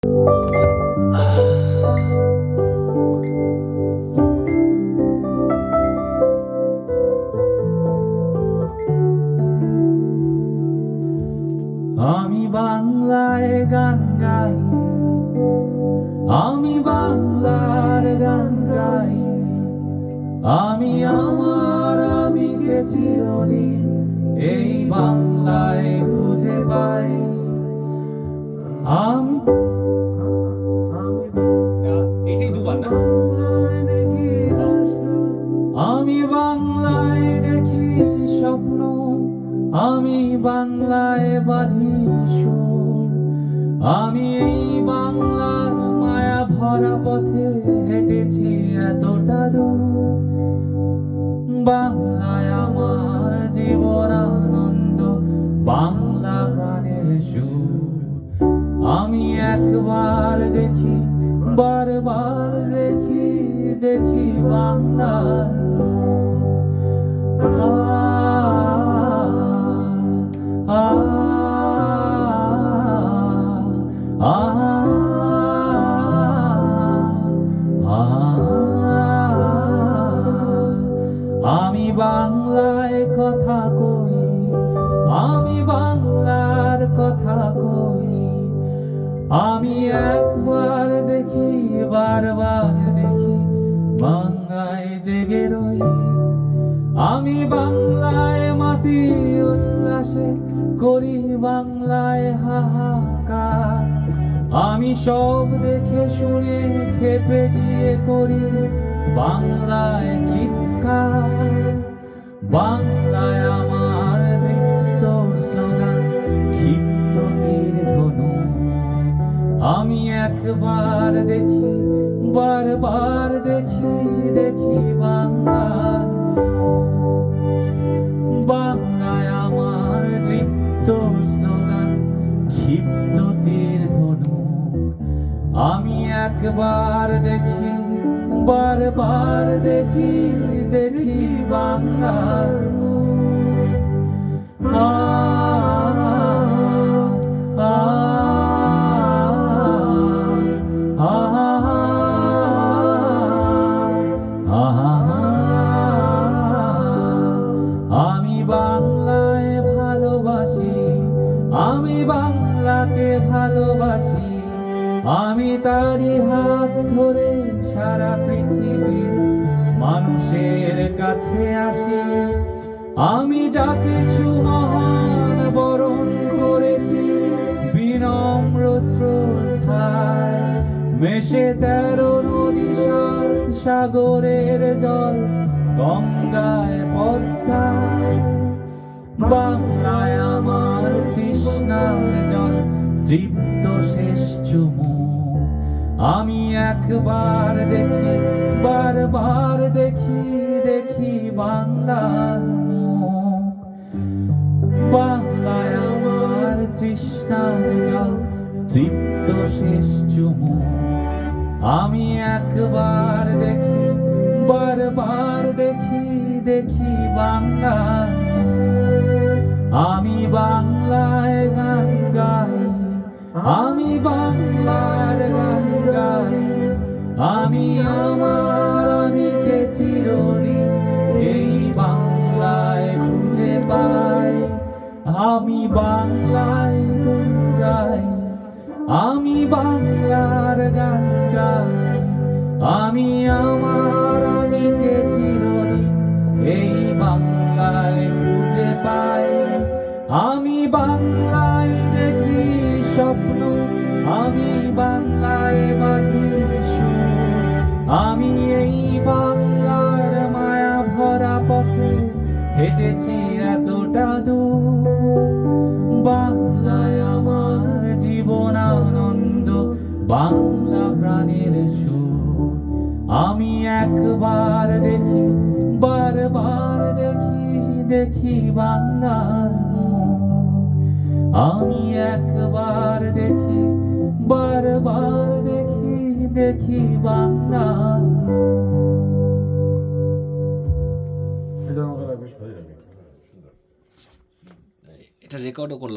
আমি বাংলায় গান গাই, আমি বাংলার গান গাই, আমি আমার আমিকে চিরদিন এই বাংলায় খুঁজে পাই। এটাই দুবার না? আমি বাংলায় দেখি স্বপ্ন, আমি বাংলায় বাঁধি সুর, আমি এই বাংলার মায়া ভরা পথে হেঁটেছি এতটা দূর। বাংলায় আমার জীবন আনন্দ, বাংলা প্রাণের সুর। আমি একবার দেখি, বারবার দেখি, দেখি বাংলার আমি বাংলায় কথা কই, আমি বাংলার কথা কই, আমি একবার দেখি, বারবার দেখি, বাংলায় জেগে রই। আমি বাংলায় মাতি উল্লাসে করি, বাংলায় হাহাকার, আমি সব দেখে শুনে খেপে গিয়ে করি বাংলায় চিৎকার। বাংলায় আমার নৃত্য স্লোগান, ক্ষিপ্ত তীর ধনু। আমি একবার দেখি, বারবার দেখি, দেখি বাংলার বাংলায় আমার নৃত্য স্লোগান, ক্ষিপ্ত তীর ধনু। আমি একবার দেখি, বারবার দেখি, দেখি বাংলার আমি বাংলায় ভালোবাসি, আমি বাংলাকে ভালোবাসি, আমি তারই হাত ধরে সারা পৃথিবীর মানুষের কাছে আসি। আমি যা কিছু মহান বরণ করেছি বিনম্র শ্রদ্ধায়, মেশে 13 নদী 7 সাগরের জল গঙ্গায় পদ্মায়। বাংলায় আমার তৃষ্ণার জল তৃপ্ত শেষ চুমুক। আমি একবার দেখি, বারবার দেখি, দেখি বাংলার মুখ। বাংলায় আমার তৃষ্ণার জল তৃপ্ত শেষ চুমুক। আমি একবার দেখি, বারবার দেখি, দেখি বাংলার মুখ। আমি বাংলায় গান গাই, আমি বাংলার গান গাই, আমি আমার আমিকে চিরদিন এই বাংলায় খুঁজে পাই। আমি বাংলায় গান গাই, আমি বাংলার গান গাই, আমি আমার আমিকে চিরদিন এই বাংলায় খুঁজে পাই। আমি বাংলায় দেখি স্বপ্ন, আমি বাংলায় বাঁধি সুর, আমি এই বাংলার মায়া ভরা পথে হেঁটেছি এতটা দূর। বাংলায় আমার জীবন আনন্দ, বাংলা প্রাণের সুর। আমি একবার দেখি, বারবার দেখি, দেখি বাংলার মুখ। আমি একবার দেখি, বারবার দেখি, দেখি বাংলার এটা রেকর্ডও করলাম।